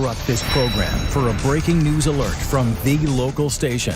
interrupt this program for a breaking news alert from the local station.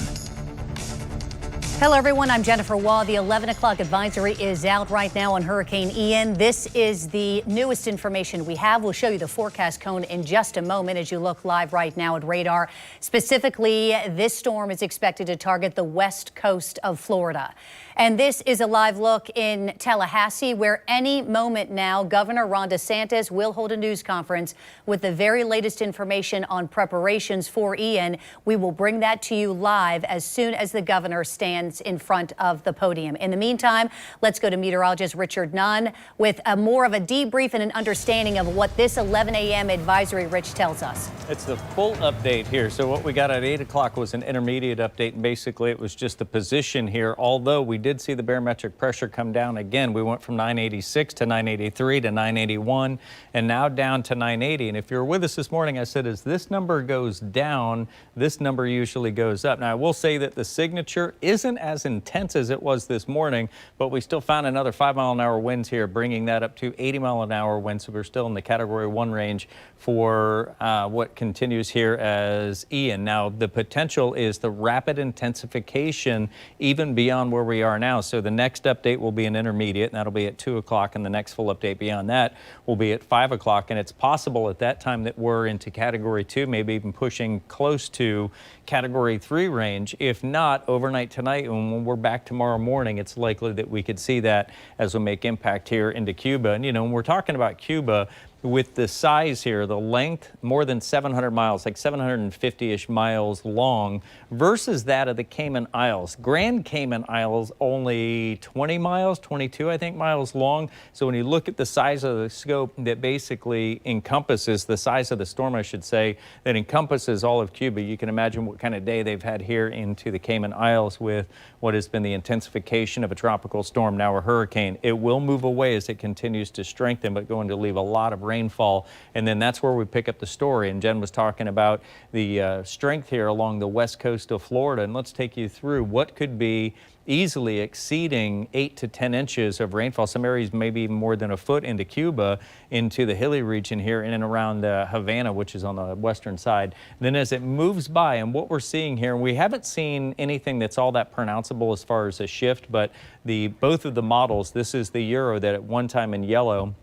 Hello, everyone. I'm Jennifer Waugh. The 11 o'clock advisory is out right now on Hurricane Ian. This is the newest information we have. We'll show you the forecast cone in just a moment as you look live right now at radar. Specifically, this storm is expected to target the west coast of Florida. And this is a live look in Tallahassee, where any moment now, Governor Ron DeSantis will hold a news conference with the very latest information on preparations for Ian. We will bring that to you live as soon as the governor stands in front of the podium. In the meantime, let's go to meteorologist Richard Nunn with more of a debrief and an understanding of what this 11 a.m. advisory, Rich, tells us. It's the full update here. So what we got at 8 o'clock was an intermediate update, and basically it was just the position here, although we did see the barometric pressure come down again. We went from 986 to 983 to 981 and now down to 980. And if you're with us this morning, I said as this number goes down, this number usually goes up. Now I will say that the signature isn't as intense as it was this morning, but we still found another 5-mile-an-hour winds here, bringing that up to 80-mile-an-hour winds. So we're still in the Category 1 range for what continues here as Ian. Now the potential is the rapid intensification even beyond where we are now. So the next update will be an intermediate, and that'll be at 2 o'clock, and the next full update beyond that will be at 5 o'clock. And it's possible at that time that we're into Category 2, maybe even pushing close to Category 3 range. If not, overnight tonight, and when we're back tomorrow morning, it's likely that we could see that as we make impact here into Cuba. And, you know, when we're talking about Cuba, with the size here, the length, more than 700 miles, like 750-ish miles long, versus that of the Cayman Isles. Grand Cayman Isles only 20 miles, 22, I think, miles long. So when you look at the size of the scope that basically encompasses, the size of the storm, I should say, that encompasses all of Cuba, you can imagine what kind of day they've had here into the Cayman Isles with what has been the intensification of a tropical storm, now a hurricane. It will move away as it continues to strengthen, but going to leave a lot of rainfall, and then that's where we pick up the story. And Jen was talking about the strength here along the west coast of Florida, and let's take you through what could be easily exceeding 8 to 10 inches of rainfall. Some areas maybe even more than a foot into Cuba, into the hilly region here in and around Havana, which is on the western side. And then as it moves by, and what we're seeing here, we haven't seen anything that's all that pronounceable as far as a shift, but both of the models, this is the Euro that at one time in yellow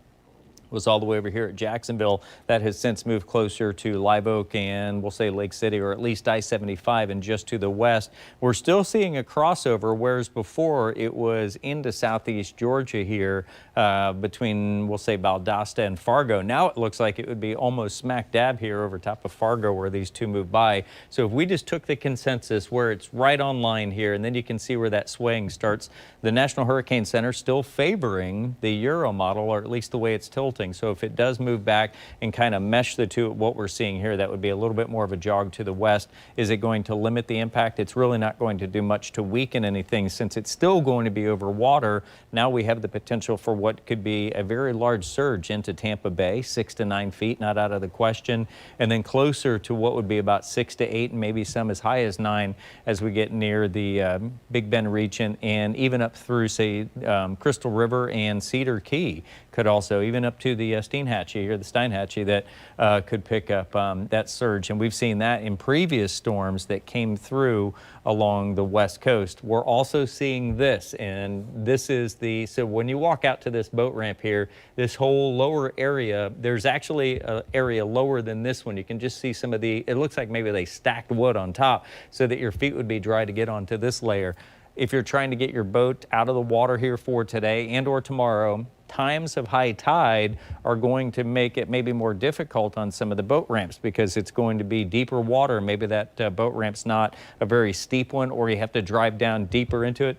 was all the way over here at Jacksonville. That has since moved closer to Live Oak and we'll say Lake City, or at least I-75 and just to the west. We're still seeing a crossover, whereas before it was into southeast Georgia here between, we'll say, Valdosta and Fargo. Now it looks like it would be almost smack dab here over top of Fargo where these two move by. So if we just took the consensus where it's right on line here, and then you can see where that swaying starts, the National Hurricane Center still favoring the Euro model, or at least the way it's tilted. So if it does move back and kind of mesh the two, what we're seeing here, that would be a little bit more of a jog to the west. Is it going to limit the impact? It's really not going to do much to weaken anything, since it's still going to be over water. Now we have the potential for what could be a very large surge into Tampa Bay, 6 to 9 feet, not out of the question, and then closer to what would be about 6 to 8, and maybe some as high as 9 as we get near the Big Bend region, and even up through, say, Crystal River and Cedar Key. Could also, even up to the Steinhatchee here, the Steinhatchee, that could pick up that surge. And we've seen that in previous storms that came through along the west coast. We're also seeing this, and this is so when you walk out to this boat ramp here, this whole lower area, there's actually an area lower than this one. You can just see some of it looks like maybe they stacked wood on top so that your feet would be dry to get onto this layer. If you're trying to get your boat out of the water here for today and or tomorrow, times of high tide are going to make it maybe more difficult on some of the boat ramps, because it's going to be deeper water. Maybe that boat ramp's not a very steep one, or you have to drive down deeper into it.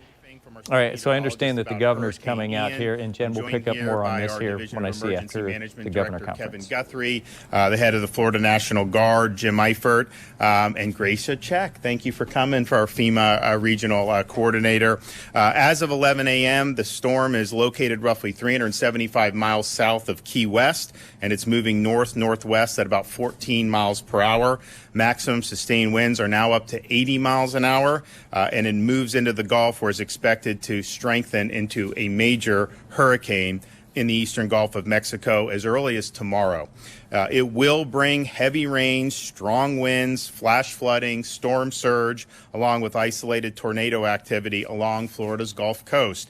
All right, so I understand that the governor's coming out here, and Jen will pick up more on this here when I see after the governor conference. Kevin Guthrie, the head of the Florida National Guard, Jim Eifert, and Gracia Check. Thank you for coming, for our FEMA regional coordinator. As of 11 a.m., the storm is located roughly 375 miles south of Key West, and it's moving north-northwest at about 14 miles per hour. Maximum sustained winds are now up to 80 miles an hour, and it moves into the Gulf, where it's expected to strengthen into a major hurricane in the eastern Gulf of Mexico as early as tomorrow. It will bring heavy rains, strong winds, flash flooding, storm surge, along with isolated tornado activity along Florida's Gulf Coast.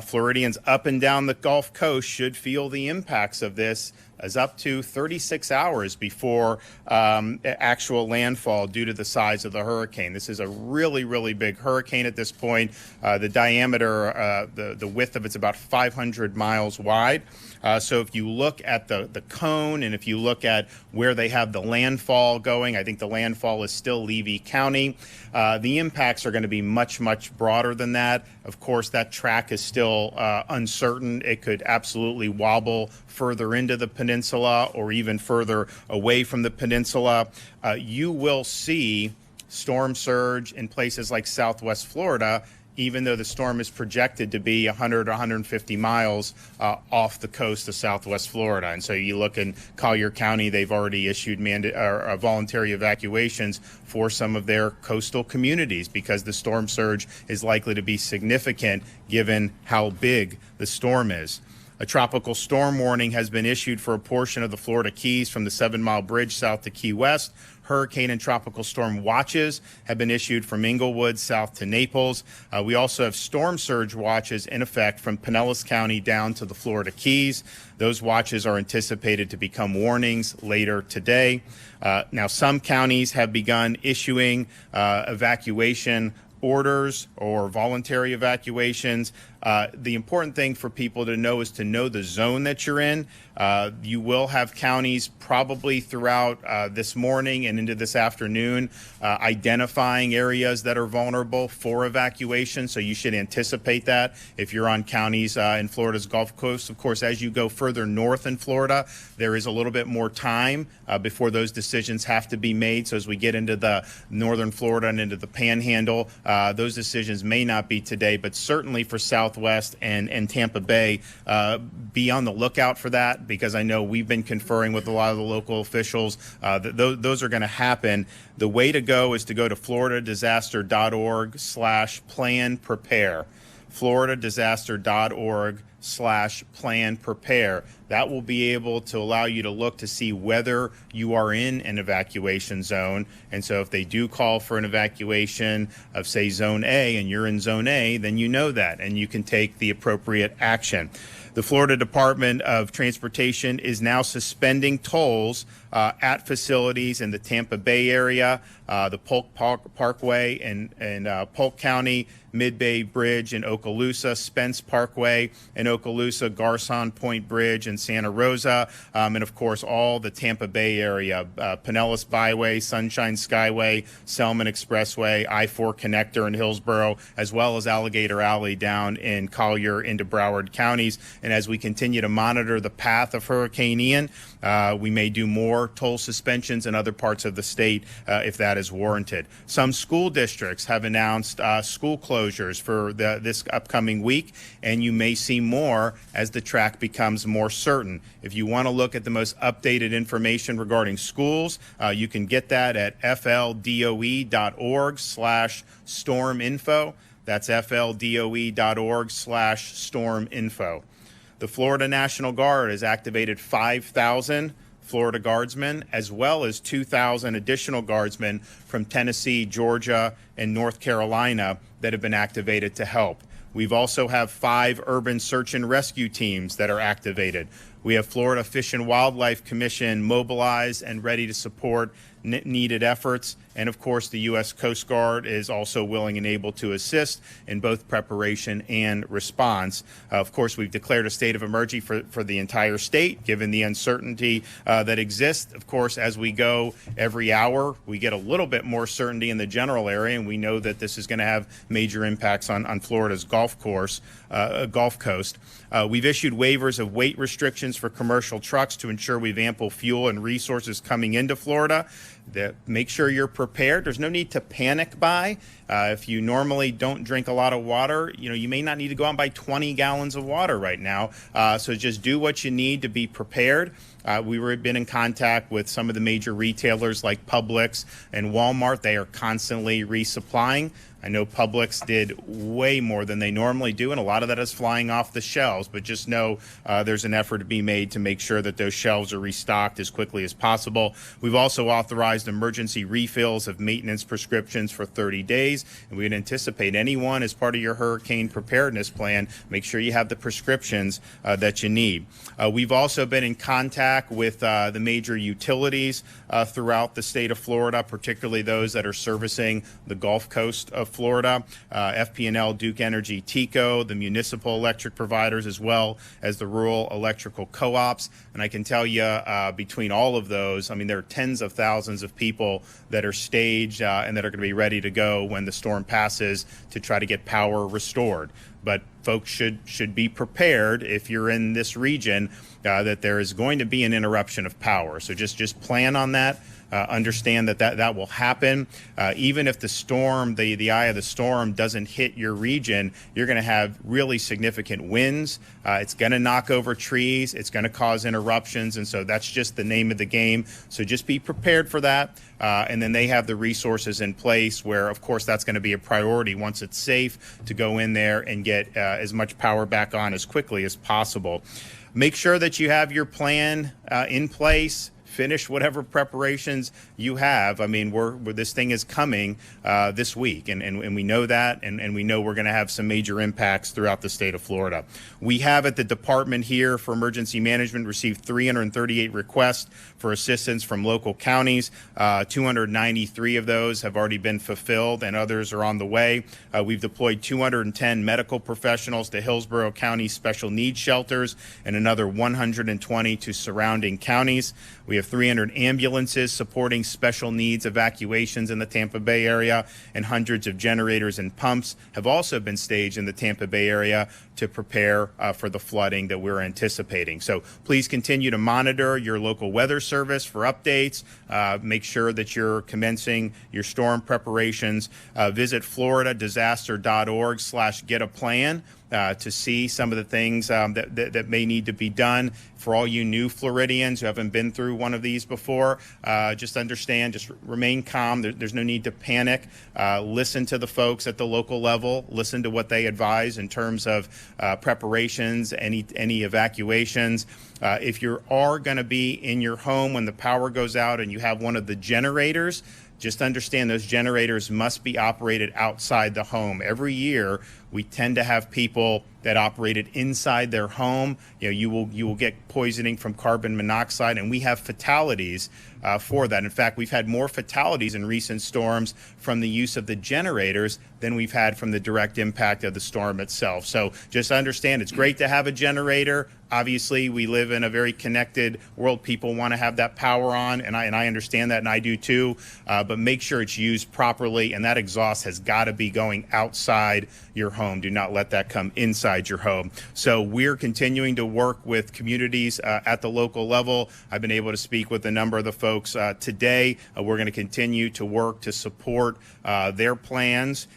Floridians up and down the Gulf Coast should feel the impacts of this as up to 36 hours before actual landfall due to the size of the hurricane. This is a really, really big hurricane at this point. The diameter, the width of it's about 500 miles wide. So if you look at the cone and if you look at where they have the landfall going, I think the landfall is still Levy County. The impacts are going to be much, much broader than that. Of course, that track is still uncertain. It could absolutely wobble further into the peninsula or even further away from the peninsula. You will see storm surge in places like Southwest Florida, even though the storm is projected to be 100 or 150 miles off the coast of Southwest Florida. And so you look in Collier County, they've already issued voluntary evacuations for some of their coastal communities because the storm surge is likely to be significant given how big the storm is. A tropical storm warning has been issued for a portion of the Florida Keys from the 7 Mile Bridge south to Key West. Hurricane and tropical storm watches have been issued from Inglewood south to Naples. We also have storm surge watches in effect from Pinellas County down to the Florida Keys. Those watches are anticipated to become warnings later today. Now, some counties have begun issuing evacuation orders or voluntary evacuations. The important thing for people to know is to know the zone that you're in. You will have counties probably throughout this morning and into this afternoon identifying areas that are vulnerable for evacuation. So you should anticipate that if you're on counties in Florida's Gulf Coast. Of course, as you go further north in Florida, there is a little bit more time before those decisions have to be made. So as we get into the northern Florida and into the Panhandle, those decisions may not be today, but certainly for Southwest and Tampa Bay, be on the lookout for that, because I know we've been conferring with a lot of the local officials that those are going to happen. The way to go is to go to floridadisaster.org/plan prepare. floridadisaster.org/plan prepare. That will be able to allow you to look to see whether you are in an evacuation zone. And so if they do call for an evacuation of, say, Zone A, and you're in Zone A, then you know that, and you can take the appropriate action. The Florida Department of Transportation is now suspending tolls at facilities in the Tampa Bay area, the Polk Parkway in Polk County, Mid-Bay Bridge in Okaloosa, Spence Parkway in Okaloosa, Garcon Point Bridge in Santa Rosa, and of course all the Tampa Bay area, Pinellas Byway, Sunshine Skyway, Selman Expressway, I-4 connector in Hillsborough, as well as Alligator Alley down in Collier into Broward counties. And as we continue to monitor the path of Hurricane Ian, we may do more toll suspensions in other parts of the state if that is warranted. Some school districts have announced school closures for this upcoming week, and you may see more as the track becomes more certain. If you want to look at the most updated information regarding schools, you can get that at fldoe.org/storminfo. That's fldoe.org/storminfo. The Florida National Guard has activated 5,000 Florida Guardsmen, as well as 2,000 additional Guardsmen from Tennessee, Georgia, and North Carolina that have been activated to help. We've also have 5 urban search and rescue teams that are activated. We have Florida Fish and Wildlife Commission mobilized and ready to support needed efforts. And of course, the U.S. Coast Guard is also willing and able to assist in both preparation and response. Of course, we've declared a state of emergency for the entire state, given the uncertainty that exists. Of course, as we go every hour, we get a little bit more certainty in the general area, and we know that this is going to have major impacts on Florida's Gulf Coast. We've issued waivers of weight restrictions for commercial trucks to ensure we have ample fuel and resources coming into Florida. Make sure you're prepared. There's no need to panic buy. If you normally don't drink a lot of water, you may not need to go out and buy 20 gallons of water right now. So just do what you need to be prepared. Been in contact with some of the major retailers like Publix and Walmart. They are constantly resupplying. I know Publix did way more than they normally do, and a lot of that is flying off the shelves. But just know there's an effort to be made to make sure that those shelves are restocked as quickly as possible. We've also authorized emergency refills of maintenance prescriptions for 30 days, and we'd anticipate anyone as part of your hurricane preparedness plan, make sure you have the prescriptions that you need. We've also been in contact with the major utilities throughout the state of Florida, particularly those that are servicing the Gulf Coast of Florida, FP&L, Duke Energy, TECO, the municipal electric providers, as well as the rural electrical co-ops. And I can tell you between all of those, I mean, there are tens of thousands of people that are staged and that are going to be ready to go when the storm passes to try to get power restored. But folks should be prepared if you're in this region that there is going to be an interruption of power. So just plan on that. Understand that will happen. Even if the storm, the eye of the storm doesn't hit your region, you're going to have really significant winds. It's going to knock over trees. It's going to cause interruptions. And so that's just the name of the game. So just be prepared for that. And then they have the resources in place where, of course, that's going to be a priority once it's safe to go in there and get as much power back on as quickly as possible. Make sure that you have your plan in place. Finish whatever preparations you have. I mean, this thing is coming this week, and we know that, and we know we're going to have some major impacts throughout the state of Florida. We have at the department here for emergency management received 338 requests for assistance from local counties. 293 of those have already been fulfilled, and others are on the way. We've deployed 210 medical professionals to Hillsborough County special needs shelters and another 120 to surrounding counties. We have 300 ambulances supporting special needs evacuations in the Tampa Bay area, and hundreds of generators and pumps have also been staged in the Tampa Bay area to prepare for the flooding that we're anticipating. So please continue to monitor your local weather service for updates. Make sure that you're commencing your storm preparations. Visit floridadisaster.org/get-a-plan. To see some of the things that may need to be done. For all you new Floridians who haven't been through one of these before, just understand, just remain calm. There's no need to panic. Listen to the folks at the local level. Listen to what they advise in terms of preparations, any evacuations. If you are going to be in your home when the power goes out and you have one of the generators, just understand those generators must be operated outside the home. Every year, we tend to have people that operated inside their home. You will get poisoning from carbon monoxide, and we have fatalities for that. In fact, we've had more fatalities in recent storms from the use of the generators than we've had from the direct impact of the storm itself. So just understand, it's great to have a generator. Obviously, we live in a very connected world. People want to have that power on, and I understand that, and I do too. But make sure it's used properly, and that exhaust has got to be going outside your home. Do not let that come inside your home. So we're continuing to work with communities at the local level. I've been able to speak with a number of the folks today. We're going to continue to work to support their plans.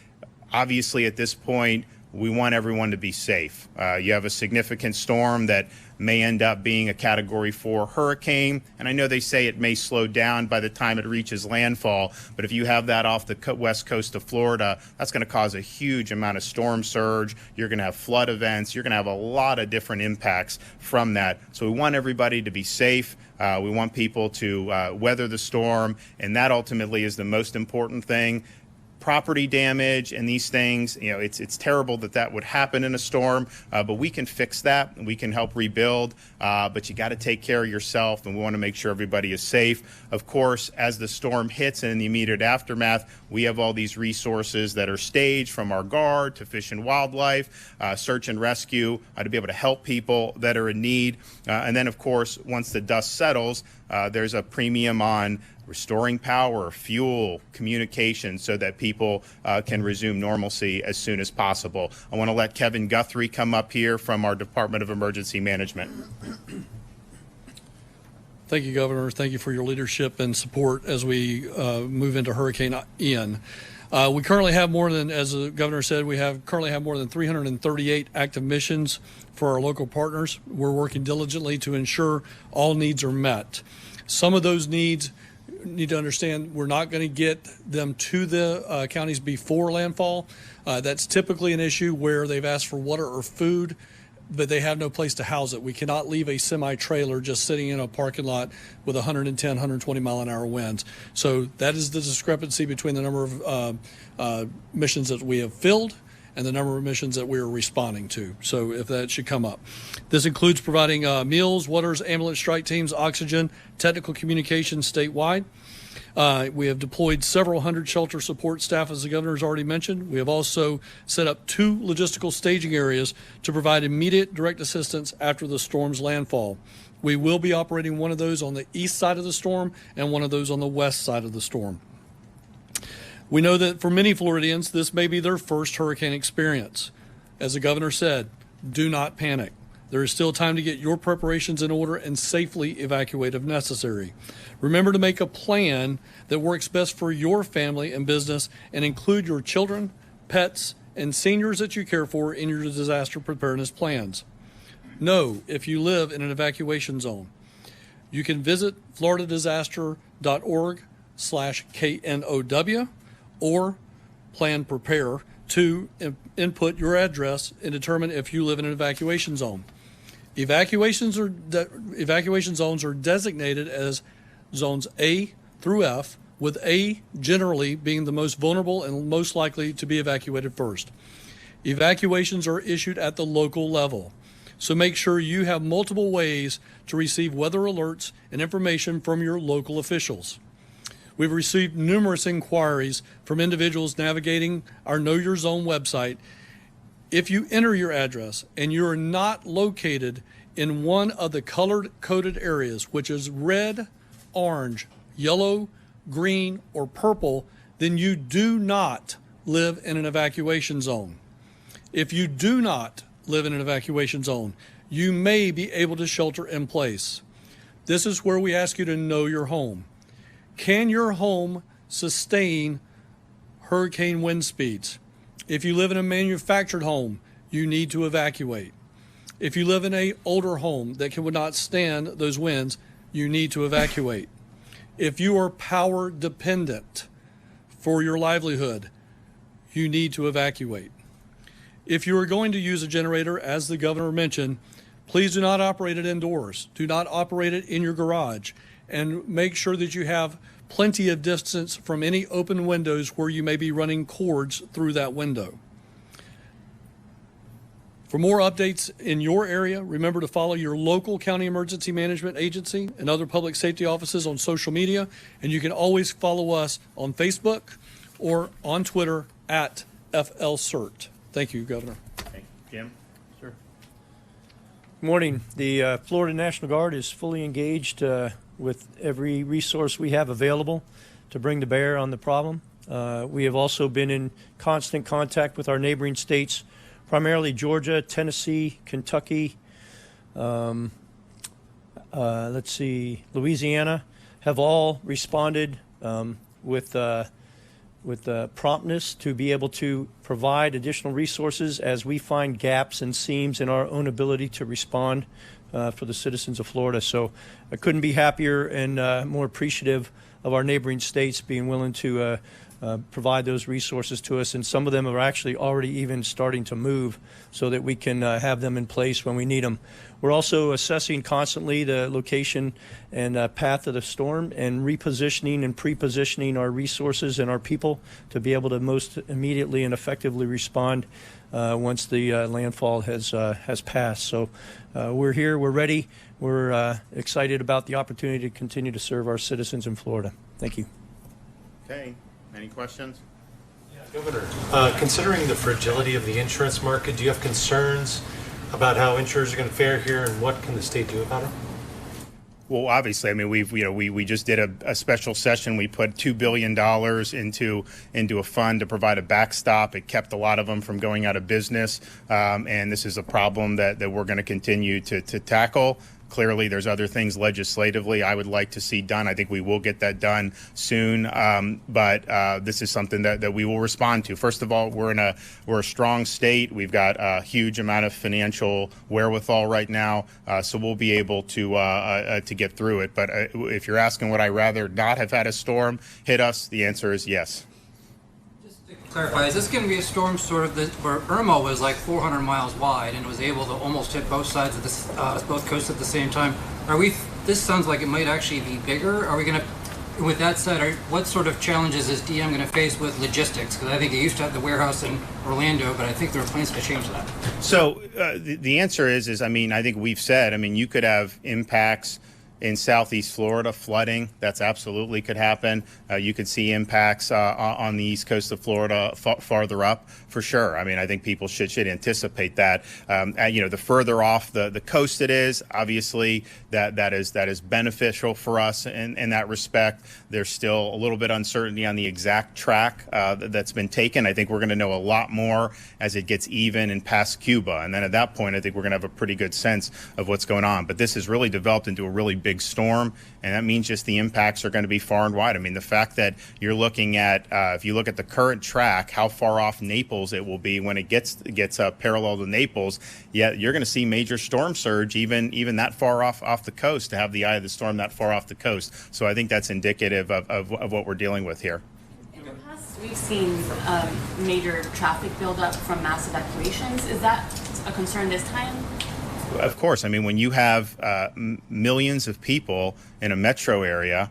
Obviously, at this point, we want everyone to be safe. You have a significant storm that may end up being a Category 4 hurricane, and I know they say it may slow down by the time it reaches landfall, but if you have that off the west coast of Florida, that's going to cause a huge amount of storm surge. You're going to have flood events. You're going to have a lot of different impacts from that. So we want everybody to be safe. We want people to weather the storm, and that ultimately is the most important thing. Property damage and these things, it's terrible that would happen in a storm, but we can fix that and we can help rebuild. But you got to take care of yourself, and we want to make sure everybody is safe. Of course, as the storm hits and in the immediate aftermath, we have all these resources that are staged, from our Guard to Fish and Wildlife, search and rescue, to be able to help people that are in need. And then, of course, once the dust settles, there's a premium on restoring power, fuel, communication, so that people can resume normalcy as soon as possible. I want to let Kevin Guthrie come up here from our Department of Emergency Management. Thank you, Governor. Thank you for your leadership and support as we move into Hurricane Ian. We currently have more than, as the governor said, currently have more than 338 active missions for our local partners. We're working diligently to ensure all needs are met. Some of those needs, need to understand, we're not going to get them to the counties before landfall. That's typically an issue where they've asked for water or food, but they have no place to house it. We cannot leave a semi-trailer just sitting in a parking lot with 110, 120 mile an hour winds. So that is the discrepancy between the number of missions that we have filled and the number of missions that we are responding to. So if that should come up. This includes providing meals, waters, ambulance strike teams, oxygen, technical communications statewide. We have deployed several hundred shelter support staff, as the governor has already mentioned. We have also set up 2 logistical staging areas to provide immediate direct assistance after the storm's landfall. We will be operating one of those on the east side of the storm and one of those on the west side of the storm. We know that for many Floridians, this may be their first hurricane experience. As the governor said, do not panic. There is still time to get your preparations in order and safely evacuate if necessary. Remember to make a plan that works best for your family and business and include your children, pets, and seniors that you care for in your disaster preparedness plans. Know if you live in an evacuation zone. You can visit floridadisaster.org/KNOW or Plan Prepare to input your address and determine if you live in an evacuation zone. Evacuation zones are designated as zones A through F, with A generally being the most vulnerable and most likely to be evacuated first. Evacuations are issued at the local level, so make sure you have multiple ways to receive weather alerts and information from your local officials. We've received numerous inquiries from individuals navigating our Know Your Zone website. If you enter your address and you're not located in one of the color-coded areas, which is red, orange, yellow, green, or purple, then you do not live in an evacuation zone. If you do not live in an evacuation zone, you may be able to shelter in place. This is where we ask you to know your home. Can your home sustain hurricane wind speeds? If you live in a manufactured home, you need to evacuate. If you live in an older home that would not stand those winds, you need to evacuate. If you are power dependent for your livelihood, you need to evacuate. If you are going to use a generator, as the governor mentioned, please do not operate it indoors. Do not operate it in your garage. And make sure that you have plenty of distance from any open windows where you may be running cords through that window. For more updates in your area, remember to follow your local county emergency management agency and other public safety offices on social media. And you can always follow us on Facebook or on Twitter at FLCERT. Thank you, Governor. Okay. Jim? Sir. Good morning. The Florida National Guard is fully engaged with every resource we have available to bring to bear on the problem. We have also been in constant contact with our neighboring states, primarily Georgia, Tennessee, Kentucky, Louisiana, have all responded with promptness to be able to provide additional resources as we find gaps and seams in our own ability to respond for the citizens of Florida. So I couldn't be happier and more appreciative of our neighboring states being willing to provide those resources to us, and some of them are actually already even starting to move so that we can have them in place when we need them. We're also assessing constantly the location and path of the storm and repositioning and pre-positioning our resources and our people to be able to most immediately and effectively respond once the landfall has passed. So we're here, we're ready, we're excited about the opportunity to continue to serve our citizens in Florida. Thank you. Okay. Any questions? Yeah, Governor, considering the fragility of the insurance market, do you have concerns about how insurers are going to fare here, and what can the state do about it? Well, obviously, I mean, we just did a special session. We put $2 billion into a fund to provide a backstop. It kept a lot of them from going out of business, and this is a problem that we're going to continue to tackle. Clearly, there's other things legislatively I would like to see done. I think we will get that done soon, but this is something that we will respond to. First of all, we're a strong state. We've got a huge amount of financial wherewithal right now, so we'll be able to get through it. But if you're asking would I rather not have had a storm hit us, the answer is yes. Clarify, is this going to be a storm sort of where Irma was like 400 miles wide and was able to almost hit both sides of this, both coasts at the same time? This sounds like it might actually be bigger. Are we going to, with that said, what sort of challenges is DM going to face with logistics? Because I think they used to have the warehouse in Orlando, but I think there are plans to change that. So the answer is I think we've said, you could have impacts in Southeast Florida, flooding, that's absolutely could happen. You could see impacts on the east coast of Florida farther up, for sure. I think people should anticipate that. The further off the coast it is, obviously that is beneficial for us in that respect. There's still a little bit uncertainty on the exact track that's been taken. I think we're going to know a lot more as it gets even and past Cuba, and then at that point, I think we're going to have a pretty good sense of what's going on. But this has really developed into a really big storm, and that means just the impacts are going to be far and wide. The fact that you're looking at, if you look at the current track, how far off Naples it will be when it gets parallel to Naples, you're going to see major storm surge even that far off the coast, to have the eye of the storm that far off the coast. So I think that's indicative of what we're dealing with here. In the past, we've seen major traffic buildup from mass evacuations. Is that a concern this time? Of course. When you have millions of people in a metro area,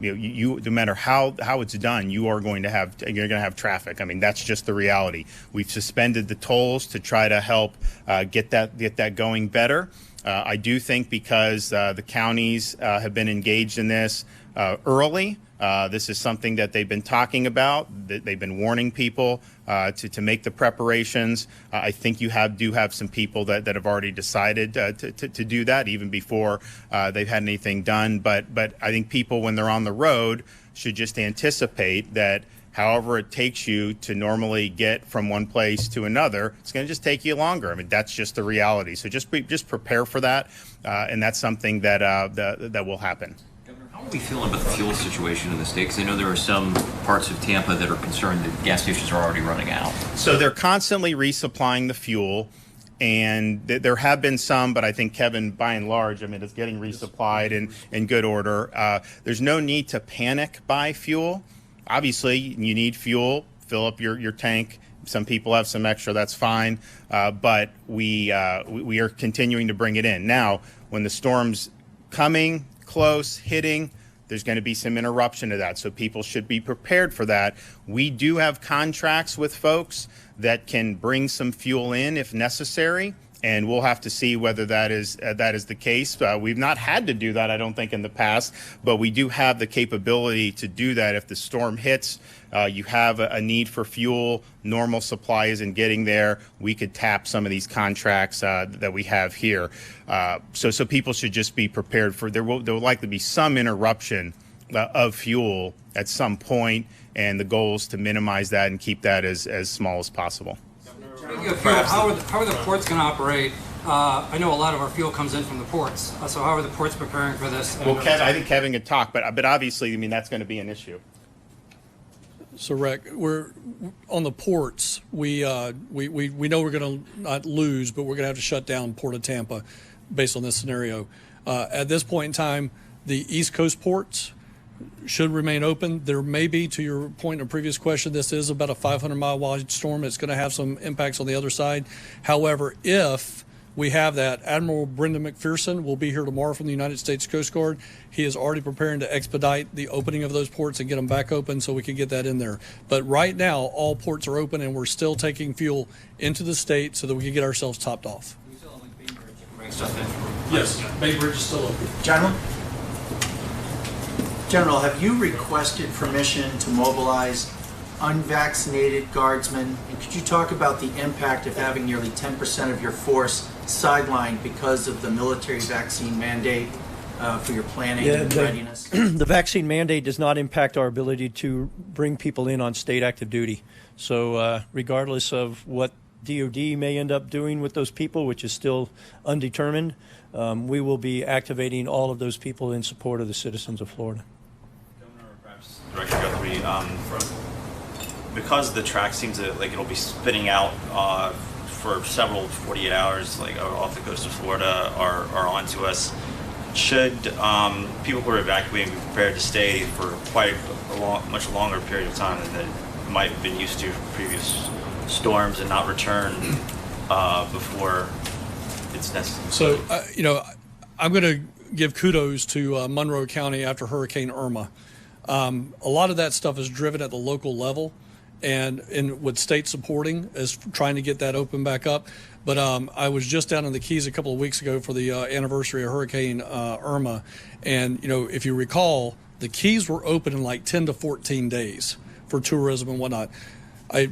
you no matter how it's done, you're going to have traffic. That's just the reality. We've suspended the tolls to try to help get that going better. I do think because the counties have been engaged in this early. This is something that they've been talking about. They've been warning people to make the preparations. I think you do have some people that have already decided to do that even before they've had anything done. But I think people, when they're on the road, should just anticipate that however it takes you to normally get from one place to another, it's going to just take you longer. That's just the reality. So just prepare for that, and that's something that will happen. How are we feeling about the fuel situation in the state? Because I know there are some parts of Tampa that are concerned that gas stations are already running out. So they're constantly resupplying the fuel, and there have been some, but I think, Kevin, by and large, it's getting resupplied in good order. There's no need to panic buy fuel. Obviously, you need fuel. Fill up your tank. Some people have some extra, that's fine. But we are continuing to bring it in. Now, when the storm's coming, close, hitting, there's going to be some interruption to that. So people should be prepared for that. We do have contracts with folks that can bring some fuel in if necessary, and we'll have to see whether that is the case. We've not had to do that, I don't think, in the past, but we do have the capability to do that if the storm hits. You have a need for fuel, normal supply isn't getting there, we could tap some of these contracts that we have here. So people should just be prepared for, there will likely be some interruption of fuel at some point, and the goal is to minimize that and keep that as small as possible. How are the ports going to operate? I know a lot of our fuel comes in from the ports, so how are the ports preparing for this? Well, I think Kevin could talk, but obviously, that's going to be an issue. So, Rick, we're on the ports. We know we're going to not lose, but we're going to have to shut down Port of Tampa based on this scenario. At this point in time, the East Coast ports should remain open. There may be, to your point in a previous question, this is about a 500-mile wide storm. It's going to have some impacts on the other side. However, if we have that, Admiral Brendan McPherson will be here tomorrow from the United States Coast Guard. He is already preparing to expedite the opening of those ports and get them back open so we can get that in there. But right now, all ports are open, and we're still taking fuel into the state so that we can get ourselves topped off. We still have Bay Bridge to bring stuff in. Yes, Bay Bridge is still open. General, have you requested permission to mobilize unvaccinated guardsmen? And could you talk about the impact of having nearly 10% of your force sidelined because of the military vaccine mandate for your planning and readiness? The vaccine mandate does not impact our ability to bring people in on state active duty. So regardless of what DOD may end up doing with those people, which is still undetermined, we will be activating all of those people in support of the citizens of Florida. Governor, perhaps Director Guthrie, because the track seems like it'll be spitting out for several 48 hours, like off the coast of Florida, are onto us. Should people who are evacuating be prepared to stay for quite a much longer period of time than they might have been used to from previous storms and not return before it's necessary? So, I'm going to give kudos to Monroe County after Hurricane Irma. A lot of that stuff is driven at the local level, and with state supporting is trying to get that open back up. But I was just down in the Keys a couple of weeks ago for the anniversary of Hurricane Irma, and if you recall, the Keys were open in like 10 to 14 days for tourism and whatnot.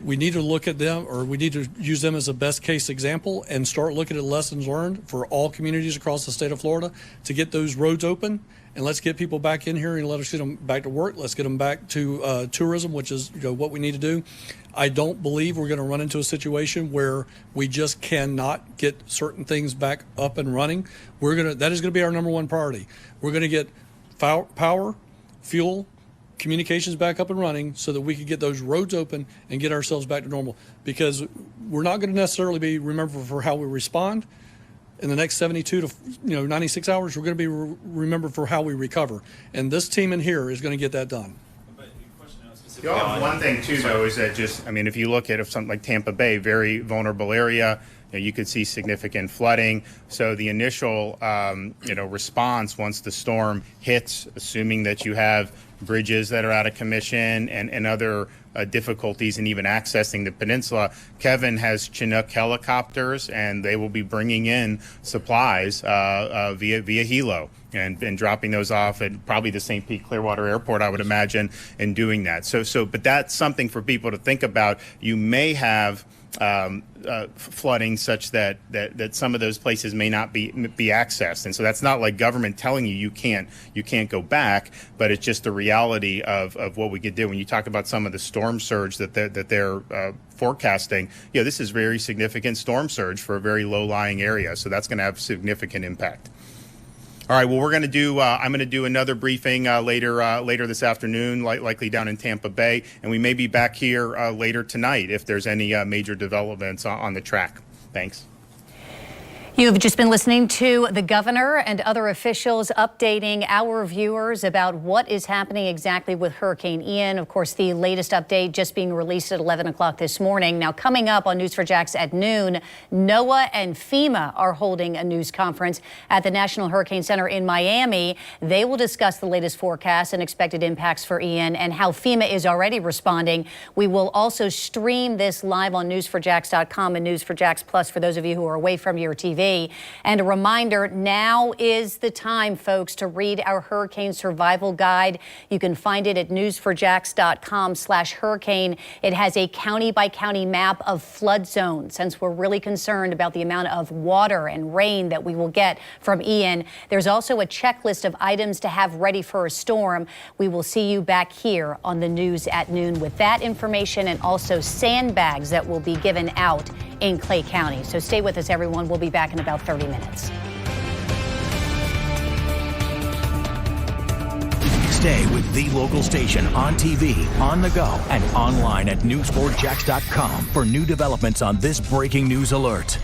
We need to look at them, or we need to use them as a best case example and start looking at lessons learned for all communities across the state of Florida to get those roads open. And let's get people back in here and let us get them back to work. Let's get them back to tourism, which is what we need to do. I don't believe we're going to run into a situation where we just cannot get certain things back up and running. That is going to be our number one priority. We're going to get power, fuel, communications back up and running so that we can get those roads open and get ourselves back to normal. Because we're not going to necessarily be remembered for how we respond. In the next 72 to 96 hours, we're going to be remembered for how we recover. And this team in here is going to get that done. One thing, too, though, is that if you look at something like Tampa Bay, very vulnerable area, you could see significant flooding. So the initial, response once the storm hits, assuming that you have bridges that are out of commission and other difficulties in even accessing the peninsula, Kevin has Chinook helicopters, and they will be bringing in supplies via helo and dropping those off at probably the St. Pete Clearwater Airport, I would imagine, and doing that. But that's something for people to think about. You may have flooding such that some of those places may not be accessed, and so that's not like government telling you can't go back, but it's just the reality of what we could do. When you talk about some of the storm surge that they're forecasting, this is very significant storm surge for a very low-lying area, so that's going to have significant impact. All right. Well, we're going to do. I'm going to do another briefing later this afternoon, likely down in Tampa Bay, and we may be back here later tonight if there's any major developments on the track. Thanks. You've just been listening to the governor and other officials updating our viewers about what is happening exactly with Hurricane Ian. Of course, the latest update just being released at 11 o'clock this morning. Now, coming up on News4JAX at noon, NOAA and FEMA are holding a news conference at the National Hurricane Center in Miami. They will discuss the latest forecasts and expected impacts for Ian and how FEMA is already responding. We will also stream this live on News4JAX.com and News4JAX Plus for those of you who are away from your TV. And a reminder, now is the time, folks, to read our hurricane survival guide. You can find it at news4jax.com/hurricane. It has a county by county map of flood zones, since we're really concerned about the amount of water and rain that we will get from Ian. There's also a checklist of items to have ready for a storm. We will see you back here on the news at noon with that information and also sandbags that will be given out in Clay County. So stay with us, everyone. We'll be back in about 30 minutes. Stay with the local station on TV, on the go, and online at news4jax.com for new developments on this breaking news alert.